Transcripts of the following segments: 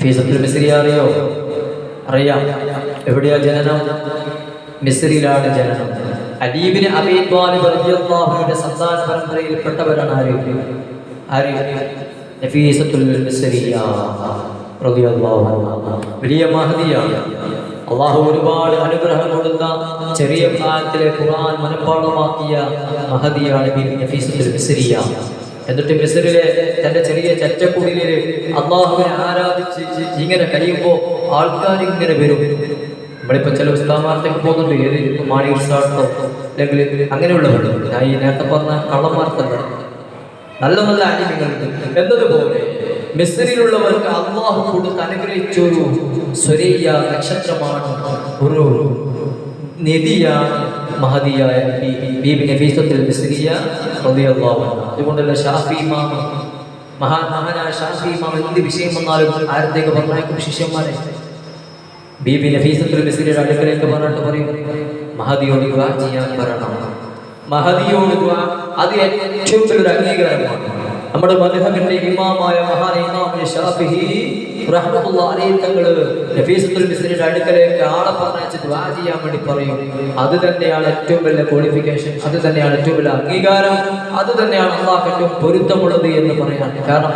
ഫീസത്തുൽ മിസ്രി അറിയോ? അറിയാം. എവിടെയാ ജനനം? മിസ്രിയിലാണ് ജനനം. അലി ഇബ്നു അബീ ത്വാലിബ് റളിയല്ലാഹു അൻഹുവിന്റെ സന്താന പരമ്പരയിൽപ്പെട്ടവരാണ് ആര്? നഫീസത്തുൽ മിസ്രിയ റളിയല്ലാഹു അൻഹ. വലിയ മഹദിയാണ്. അള്ളാഹു ഒരുപാട് അനുഗ്രഹം കൊടുത്ത ചെറിയ പ്രായത്തിലെ ഖുർആൻ മനഃപ്പാഠമാക്കിയ മഹദിയാണ് നഫീസത്തുൽ മിസ്രിയ. എന്നിട്ട് മിസ്രിലെ തന്റെ ചെറിയ ചറ്റക്കുടിലിൽ അള്ളാഹുവിനെ ആരാധിച്ച് ഇങ്ങനെ കഴിയുമ്പോൾ ആൾക്കാർ ഇങ്ങനെ വരും. നമ്മളിപ്പോൾ ചില ഉസ്താമാർത്തേക്ക് പോകുന്നുണ്ട്, ഏത് മാണി ഉത്സാഹത്തോ അല്ലെങ്കിൽ അങ്ങനെയുള്ളവരുണ്ട്. ഞാൻ ഈ നേരത്തെ പറഞ്ഞ കള്ളന്മാർക്കല്ല, നല്ല നല്ല ആനിമകളുണ്ട്. എന്നതുപോലെ മിസ്രിലുള്ളവർക്ക് അള്ളാഹു കൊടുത്ത് അനുഗ്രഹിച്ചൊരു സ്വരീയ നക്ഷത്രമാണ്, ഒരു നിധിയാണ് മഹദിയായ ബീബി നഫീസത്തുൽ മിസ്രിയ റളിയല്ലാഹു അൻഹ. അതുകൊണ്ടല്ല ഷാഫി ഇമാം, മഹാനായ ഷാഫി ഇമാം എന്ത് വിഷയം വന്നാലും ആരത്തേക്ക് പറഞ്ഞേക്കും? ശിഷ്യന്മാരെ ബീബി നഫീസത്തുൽ മിസ്രിയുടെ അടുക്കലേക്ക് പറഞ്ഞിട്ട് പറയും, മഹദിയോട് ദുആ ചെയ്യാൻ പറയണം. മഹദിയോട് ദുആ, അത് ഏറ്റവും വലിയൊരു അംഗീകാരമാണ്. നമ്മുടെ മദ്ഹബിന്റെ ഇമാമായ മഹാനായ ഇമാം ഷാഫിഈ റഹ്മത്തുള്ളാഹി അലൈഹി തങ്ങൾ നഫീസത്തുൽ മിസ്രിയുടെ അടുക്കലേക്ക് ആളെ പറഞ്ഞയച്ച് ദുആ ചെയ്യാൻ വേണ്ടി പറയും. അത് തന്നെയാണ് ഏറ്റവും വലിയ ക്വാളിഫിക്കേഷൻ, അത് തന്നെയാണ് ഏറ്റവും വലിയ അംഗീകാരം, അത് തന്നെയാണ് അള്ളാഹ്ക്ക് ഏറ്റവും പൊരുത്തമുള്ളത് എന്ന് പറയാൻ. കാരണം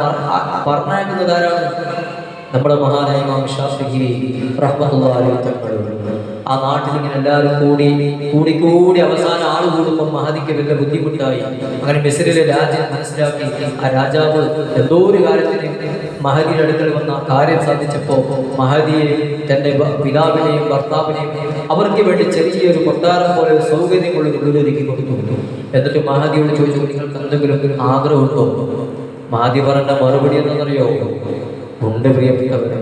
പറഞ്ഞയക്കുന്നത് ആരാണ്? നമ്മുടെ മഹാനായ ഇമാം ഷാഫിഈ റഹ്മത്തുള്ളാഹി അലൈഹി തങ്ങൾ. ആ നാട്ടിൽ ഇങ്ങനെ എല്ലാവരും കൂടി അവസാനം ആൾ കൂടുമ്പോൾ മഹദിക്ക് വലിയ ബുദ്ധിമുട്ടായി. അങ്ങനെ മിസ്രിലെ രാജ്യം മനസ്സിലാക്കി ആ രാജാവ് എന്തോ ഒരു കാര്യത്തിന് മഹദിയുടെ അടുക്കൽ വന്ന ആ കാര്യം സാധിച്ചപ്പോൾ മഹദിയെ തന്റെ പിതാവിനെയും ഭർത്താവിനെയും അവർക്ക് വേണ്ടി ചെറിയൊരു കൊട്ടാരം പോലെ സൗകര്യമുള്ള വീടൊരുക്കി കൊടുത്തു. എന്നിട്ട് മഹദിയോട് ചോദിച്ചു, നിങ്ങൾക്ക് എന്തെങ്കിലും ആഗ്രഹമുണ്ടോ? മഹദി പറഞ്ഞ മറുപടി എന്താണെന്നറിയോ? ഉണ്ട് പ്രിയപ്പെട്ടവരെ,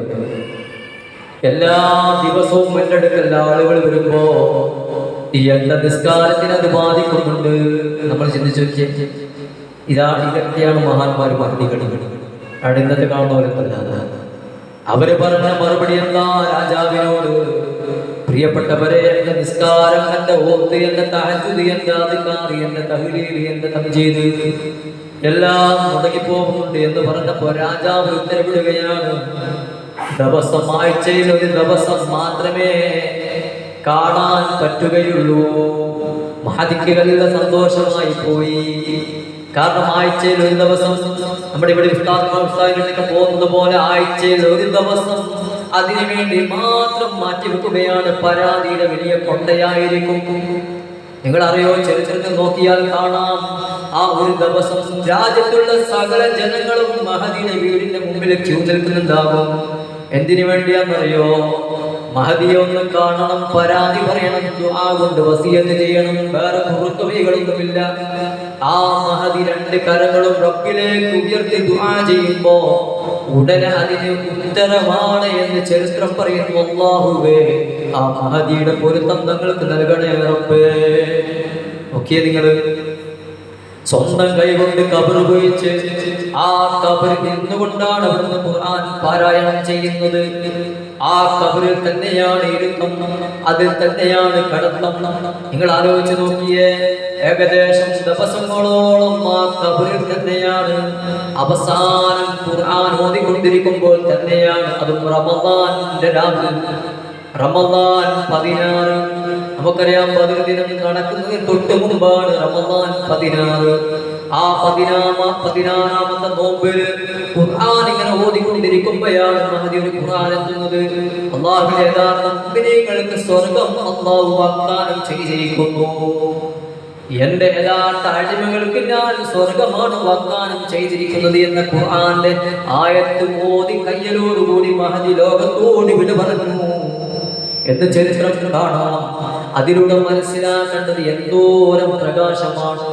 എല്ലാ ദിവസവും എൻ്റെ അടുക്കൽ ആളുകൾ വരുമ്പോ എന്റെ നിസ്കാരത്തിന് അത് ബാധിക്കുന്നുണ്ട്. നമ്മൾ ചിന്തിച്ചു നോക്കിയേ, ഇതൊക്കെയാണ് മഹാന്മാർ മഹദികൾ. അവിടെ ഇന്നത്തെ കാണുന്നവരല്ല. അവര് പറഞ്ഞ മറുപടി എന്താ രാജാവിനോട്? പ്രിയപ്പെട്ടവരെ, എന്റെ നിസ്കാരം, എന്റെ ഓത്ത്, എന്റെ തഹജ്ജുദ്, എന്റെ അദ്കാർ, എന്റെ തഹ്ലീൽ, എന്റെ തംജീദ് എല്ലാം മുടങ്ങിപ്പോകുന്നുണ്ട് എന്ന് പറഞ്ഞപ്പോ രാജാവ് ഉത്തരവിടുകയാണ്, ദിവസം ആഴ്ചയിൽ ഒരു ദിവസം മാത്രമേ കാണാൻ പറ്റുകയുള്ളൂ. മഹദിക്ക് നല്ല സന്തോഷമായി പോയി. കാരണം ആഴ്ചയിൽ ഒരു ദിവസം, നമ്മുടെ ഇവിടെ ഉസ്താദിനൊക്കെ പോകുന്നത് പോലെ ആഴ്ചയിൽ ഒരു ദിവസം അതിനു വേണ്ടി മാത്രം മാറ്റിവെക്കുകയാണ്. പരാതിയുടെ വലിയ കൊണ്ടയായിരിക്കും. നിങ്ങൾ അറിയോ, ചരിത്രത്തിൽ നോക്കിയാൽ കാണാം, ആ ഒരു ദിവസം രാജ്യത്തുള്ള സകല ജനങ്ങളും മഹദിയുടെ വീടിന്റെ മുമ്പിൽ ക്യൂ നിൽക്കുന്നുണ്ടാകും. എന്തിനു വേണ്ടിയാണെന്നറിയോ? മഹദിയെ ഒന്ന് കാണണം, പരാതി പറയണം, ദുആ കൊണ്ട് വസിയത്ത് ചെയ്യണം. വേറെ കുറുക്കവൈകളൊന്നുമില്ല. ആ മഹദി രണ്ട് കരങ്ങളും റബ്ബിലേക്ക് ഉയർത്തി ദുആ ചെയ്യുമ്പോ ഉടനെ അതിന് ഉത്തരമാണ് എന്ന് ചരിത്രം പറയുന്നു. അല്ലാഹുവേ, ആ മഹദിയുടെ പൊരുത്തം തങ്ങൾക്ക് നൽകണേ റബ്ബേ. നോക്കിയേ നിങ്ങൾ, സ്വന്തം കൈകൊണ്ട് ഖബർ ഉപയോഗിച്ച് ആ ഖബറിൽ നിന്നുകൊണ്ടാണ് അവിടുന്ന് ഖുർആൻ പാരായണം ചെയ്യുന്നത്. ആ ഖബറിൽ തന്നെയാണ് ഇരുത്തം, അതിൽ തന്നെയാണ് കടത്തം. നിങ്ങൾ ആലോചിച്ച് നോക്കിയേ, ഏകദേശം ദിവസങ്ങളോളം ആ ഖബറിൽ തന്നെയാണ്. അവസാനം ഖുർആൻ ഓതിക്കൊണ്ടിരിക്കുമ്പോൾ തന്നെയാണ്, അതും റമദാനിന്റെ രാവിലെ, റമദാൻ 16. നമുക്കറിയാം, ബദർ ദിനം നടക്കുന്നതിന് തൊട്ട് മുമ്പാണ് റമദാൻ 16. ആ 16-ാമത്തെ നോമ്പിൽ ഖുർആൻ ഇങ്ങനെ ഓതിക്കൊണ്ടിരിക്കുമ്പോഴാണ് മഹദി ഒരു ഖുർആൻ എത്തുന്നത്. അല്ലാഹുവിന്റെ യഥാർത്ഥ മുഅ്മിനീങ്ങൾക്ക് സ്വർഗ്ഗം അല്ലാഹു വാഗ്ദാനം ചെയ്തിരിക്കുന്നു. എന്റെ യഥാർത്ഥ അടിമകൾക്ക് ഞാൻ സ്വർഗമാണ് വാഗ്ദാനം ചെയ്തിരിക്കുന്നത് എന്ന ഖുർആന്റെ ആയത്ത് ഓതി കയ്യലോടുകൂടി മഹദി ലോകത്തോട് വിട പറഞ്ഞു എന്ന് ചരിത്രം കാണാം. അതിലൂടെ മനസ്സിലാക്കേണ്ടത് എന്തോരം പ്രകാശമാണ്.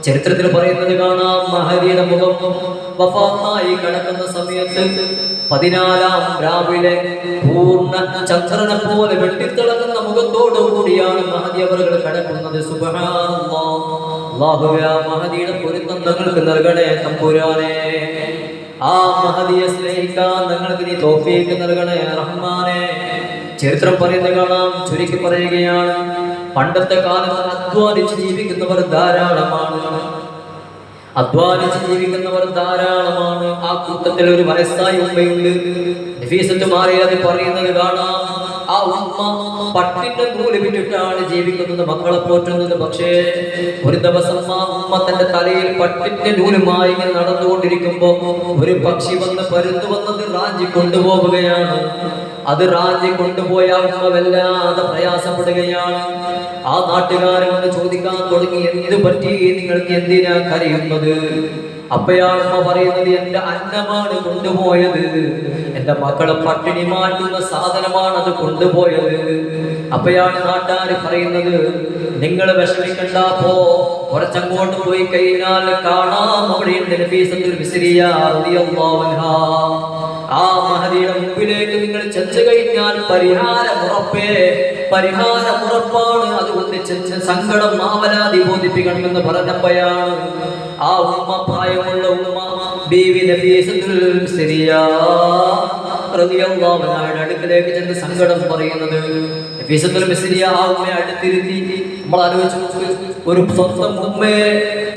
ചരിത്രത്തിൽ പറയുന്നത് കാണാം, മഹദിയുടെ മുഖം വഫാത്തായി കിടക്കുന്ന സമയത്ത് 14-ാം രാവിലെ പൂർണ്ണ ചന്ദ്രനെ പോലെ വെട്ടിത്തിളങ്ങുന്ന മുഖത്തോടു കൂടിയാണ് മഹദി അവറുകൾ കിടക്കുന്നത്. സുബ്ഹാനല്ലാഹ്. അല്ലാഹുവേ, ആ മഹദിയുടെ പൊരുത്തം തങ്ങൾക്ക് നൽകണേ തമ്പുരാനെ. ആ മഹദിയെ സ്നേഹിക്കാൻ നിങ്ങൾക്ക് നീ തൗഫീഖ് നൽകണേ റഹ്മാനെ. ചരിത്രം പറയുന്നത് കാണാം, ചുരുക്കി പറയുകയാണ്, പണ്ടത്തെ കാലത്ത് അധ്വാനിച്ച് ജീവിക്കുന്നവർ ധാരാളമാണ്. അധ്വാനിച്ച് ജീവിക്കുന്നവർ ധാരാളമാണ്. ആ കൂട്ടത്തിൽ ഒരു വയസ്സായ ഉമ്മയുണ്ട്. നഫീസത്ത് മാറിയ അത് പറയുന്നത് കാണാം. ആ ഉമ്മ പട്ടിന്റെ നൂല് വിട്ടിട്ടാണ് ജീവിക്കുന്നത്, മക്കളെ പോറ്റുന്നത്. പക്ഷേ ഒരു ദിവസം ആ ഉമ്മ തന്റെ തലയിൽ പട്ടിന്റെ നൂലുമായി ഇങ്ങനെ നടന്നുകൊണ്ടിരിക്കുമ്പോ ഒരു പക്ഷി വന്ന് പരുന്ത് വന്നത് റാഞ്ചി കൊണ്ടുപോവുകയാണ്. അത് റാഞ്ചി കൊണ്ടുപോയ ഉമ്മ വല്ലാതെ പ്രയാസപ്പെടുകയാണ്. ആ നാട്ടുകാരൻ വന്ന് ചോദിക്കാൻ തുടങ്ങി, എന്ത് പറ്റി, നിങ്ങൾക്ക് എന്തിനാ കരയുന്നത്? അപ്പയാണ് ഉമ്മ പറയുന്നത്, എന്റെ അന്നമാണ് കൊണ്ടുപോയത്, എന്റെ മക്കളെ പട്ടിണി മാറ്റുന്ന സാധനമാണ് അത് കൊണ്ടുപോയത്. അപ്പയാണ് നാട്ടുകാർ പറയുന്നത്, നിങ്ങൾ വിഷമിക്കണ്ട, പോ, കുറച്ചങ്ങോട്ട് പോയി കഴിഞ്ഞാൽ കാണാം, അവിടെയുണ്ട് നഫീസത്തുൽ മിസ്രിയ റളിയല്ലാഹു അൻഹാ. ആ മഹദിയുടെ മുമ്പിലേക്ക് നിങ്ങൾ ചെന്ന് കഴിഞ്ഞാൽ പരിഹാരമുറപ്പാണ്. അതുകൊണ്ട് സങ്കടം മാവലാതി ബോധിപ്പിക്കണമെന്ന് പറഞ്ഞപ്പോഴാണ് ആ ഉമ്മ, പ്രായമുള്ള ഉമ്മ ബീവി നഫീസത്തുൽ മിസ്രിയ റളിയല്ലാഹു അൻഹയുടെ അടുക്കലേക്ക് ചെന്ന് സങ്കടം പറയുന്നത്. നഫീസത്തുൽ മിസ്രിയ ആ ഉമ്മയെ അടുത്തിരുത്തി. നമ്മൾ ആലോചിച്ചു, ഒരു സ്വന്തം ഉമ്മയെ,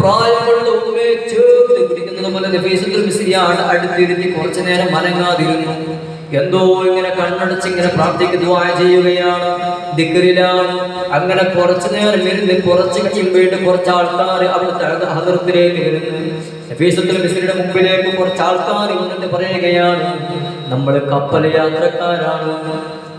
പ്രായമുള്ള ഉമ്മയെ ചേർത്ത് പിടിക്കുന്നത് പോലെ നഫീസത്തുൽ മിസ്രിയ അടുത്തിരുത്തി കുറച്ചു നേരം അനങ്ങാതിരുന്നു. എന്തോ ഇങ്ങനെ കണ്ണടച്ച് ഇങ്ങനെ പ്രാർത്ഥിക്കുക, ദുആ ചെയ്യുകയാണ്, ദിക്റിലാണ്. അങ്ങനെ കുറച്ചു നേരം ഇരുന്ന് കുറച്ച് കഴിയുമ്പോഴേക്കും കുറച്ച് ആൾക്കാർ അവിടുത്തെ ഹദറത്തിലേക്ക് വരുന്നു. നഫീസത്തുൽ മിസ്രിയുടെ മുമ്പിലേക്ക് കുറച്ച് ആൾക്കാർ വന്നിട്ട് പറയുകയാണ്, നമ്മൾ കപ്പൽ യാത്രക്കാരാണ്.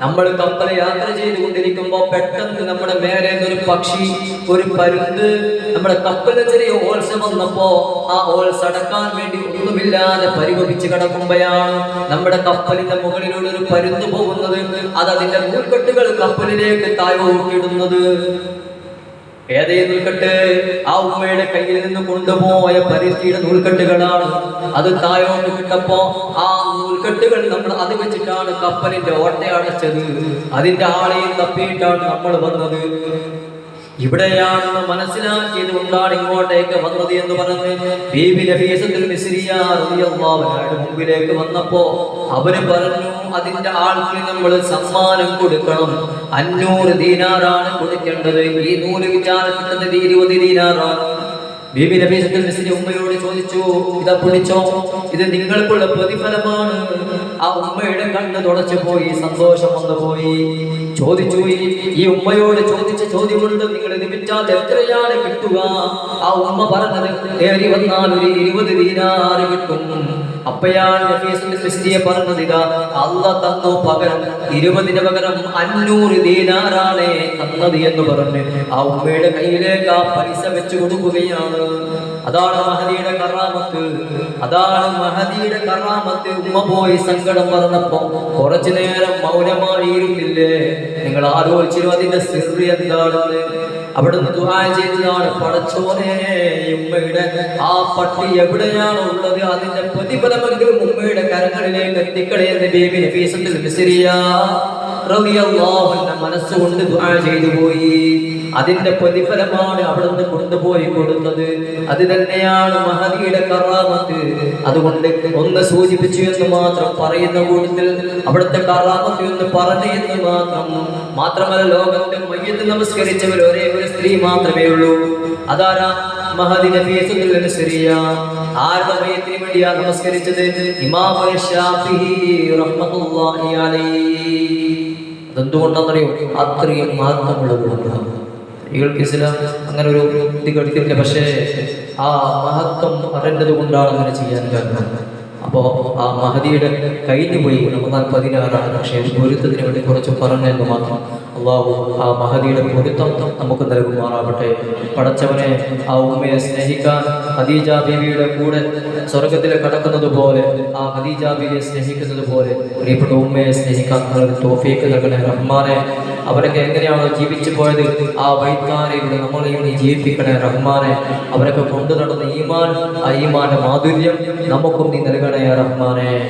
നമ്മൾ കപ്പൽ യാത്ര ചെയ്തുകൊണ്ടിരിക്കുമ്പോൾ പെട്ടെന്ന് നമ്മുടെ മേലെ ഒരു പക്ഷി, ഒരു പരുന്ത് നമ്മുടെ കപ്പലിന് ചെറിയ ഓൾസ വന്നപ്പോ ആ ഓൾസ അടക്കാൻ വേണ്ടി ഒന്നുമില്ലാതെ പരിഭവിച്ച് കിടക്കുമ്പോഴാണ് നമ്മുടെ കപ്പലിന്റെ മുകളിലൂടെ ഒരു പരുന്ത് പോകുന്നത്. അത് അതിന്റെ നൂൽക്കെട്ടുകൾ കപ്പലിലേക്ക് താഴോട്ടിടുന്നത്. ഏതേ നൂൽക്കെട്ട്? ആ ഉമ്മയുടെ കയ്യിൽ നിന്ന് കൊണ്ടുപോയ പരുത്തിയുടെ നൂൽക്കെട്ടുകളാണ്. അത് താഴോട്ട് കിട്ടപ്പോ ആ നൂൽക്കെട്ടുകൾ നമ്മൾ അത് വെച്ചിട്ടാണ് കപ്പലിന്റെ ഓട്ട അടച്ചത്. അതിന്റെ ആളെയും തപ്പിയിട്ടാണ് നമ്മൾ വന്നത്. ഇവിടെയാണെന്ന് മനസ്സിലാക്കിയത് കൊണ്ടാണ് ഇങ്ങോട്ടേക്ക് വന്നത് എന്ന് പറഞ്ഞ് ബീബി നഫീസത്തുൽ മിസ്രിയ റളിയല്ലാഹു അൻഹയുടെ മുമ്പിലേക്ക് വന്നപ്പോ അവര് പറഞ്ഞു, അതിന്റെ ആൾക്ക് നമ്മൾ സമ്മാനം കൊടുക്കണം. 500 ദീനാറാണ് കൊടുക്കേണ്ടത്. ഈ നൂല് വിചാരിക്കുന്നത് 20 ദീനാറാണ്. ബീബി നഫീസത്തുൽ മിസ്രിയ ഉമ്മയോട് ചോദിച്ചു, ഇതാ പിടിച്ചോ, ഇത് നിങ്ങൾക്കുള്ള പ്രതിഫലമാണ്. ആ ഉമ്മയുടെ കണ്ണ് തുടച്ചു പോയി, സന്തോഷം വന്നു പോയി. ചോദിച്ചു, ഈ ഉമ്മയോട് ചോദിച്ച ചോദ്യം കൊണ്ട് നിങ്ങൾ ഇത് വിറ്റാൽ എത്രയാണ് കിട്ടുക? ആ ഉമ്മ പറഞ്ഞത്, ഏറി വന്നാൽ ഒരു 20 ദീനാറ് കിട്ടും. അപ്പയാണ് നഫീസത്തുൽ മിസ്രിയ പറഞ്ഞത്, ഇതാ അല്ലാഹ് തന്നു പകരം 20 പകരം 500 ദീനാറാണ് തന്നത് എന്ന് പറഞ്ഞ് ആ ഉമ്മയുടെ കയ്യിലേക്ക് ആ പൈസ വെച്ച് കൊടുക്കുകയാണ്. അതാണ് മഹദിയുടെ കറാമത്ത്. അതാണ് മഹദിയുടെ കറാമത്ത്. ഉമ്മ പോയി സങ്കടം പറഞ്ഞപ്പോ കുറച്ചു നേരം മൗനമായിരുന്നില്ലേ? നിങ്ങൾ ആലോചിച്ചു അതിന്റെ സിർറ് എന്താണെന്ന്. അവിടുന്ന് ദുആ ചെയ്തതാണ്, പടച്ചോനെ, ഉമ്മയുടെ ആ പട്ടി എവിടെയാണ് ഉള്ളത്, അതിന്റെ പ്രതിഫലമെങ്കിലും ഉമ്മയുടെ കരങ്ങളിലേക്ക് എത്തിക്കണേ എന്ന് ബീബി നഫീസത്തുൽ മിസ്രിയ റളിയല്ലാഹു അൻഹ മനസ്സുകൊണ്ട് ദുആ ചെയ്തു പോയി. അതിന്റെ പ്രതിഫലമാണ് അവിടുന്ന് കൊണ്ടുപോയി കൊടുത്തത്. അത് തന്നെയാണ് മഹദിയുടെ കറാമത്ത്. അതുകൊണ്ട് ഒന്ന് സൂചിപ്പിച്ചു എന്ന് മാത്രം പറയുന്ന കൂട്ടത്തിൽ അവിടുത്തെ കറാമത്ത് എന്ന് പറഞ്ഞു എന്ന് മാത്രമല്ല, ലോകത്തെ മയ്യത്ത് നമസ്കരിച്ചവർ ഒരേ ഒരു സ്ത്രീ മാത്രമേ ഉള്ളൂ. അതാരാ? മഹദി നഫീസത്തുൽ മിസ്രിയ. ആരുടെ മയ്യത്തിന് വേണ്ടിയാ നമസ്കരിച്ചത്? ഇമാം ശാഫിഈ റഹ്മത്തുള്ളാഹി അലൈഹി. അതെന്തുകൊണ്ടാണെന്നറിയോ? അത്രയും മഹത്വമുള്ളതുകൊണ്ടാണ്. സ്ത്രീകൾക്ക് ഇസ്ലാം അങ്ങനെ ഒരു ഇത് കടിക്കില്ല, പക്ഷേ ആ മഹത്വം അറിഞ്ഞത് കൊണ്ടാണ് അങ്ങനെ ചെയ്യാൻ കാരണം. അപ്പോൾ ആ മഹദിയുടെ കഴിഞ്ഞു പോയി റമദാൻ 16 പക്ഷേ പൊരുത്തത്തിന് വേണ്ടി കുറച്ച് പറഞ്ഞെന്ന് മാത്രം. അള്ളാഹു ആ മഹദിയുടെ പൊരുത്തം നമുക്ക് നൽകുമാറാവട്ടെ. പടച്ചവനെ, ആ ഉമ്മയെ സ്നേഹിക്കാൻ ഖദീജ ബീവിയുടെ കൂടെ സ്വർഗത്തിൽ കടക്കുന്നത് പോലെ, ആ ഖദീജ ബീവിയെ സ്നേഹിക്കുന്നത് പോലെ പ്രിയപ്പെട്ട ഉമ്മയെ സ്നേഹിക്കാൻ തൗഫീഖ് നൽകണേ റഹ്മാനെ. അവരൊക്കെ എങ്ങനെയാണോ ജീവിച്ചു പോയത്, ആ വൈകാരിയുടെ നമ്മളെയും ജീവിപ്പിക്കണേ റഹ്മാനെ. അവരൊക്കെ കൊണ്ടു നടന്ന ഈമാൻ, ആ ഈമാന്റെ മാധുര്യം നമുക്കും നീ നൽകണേ റഹ്മാനെ.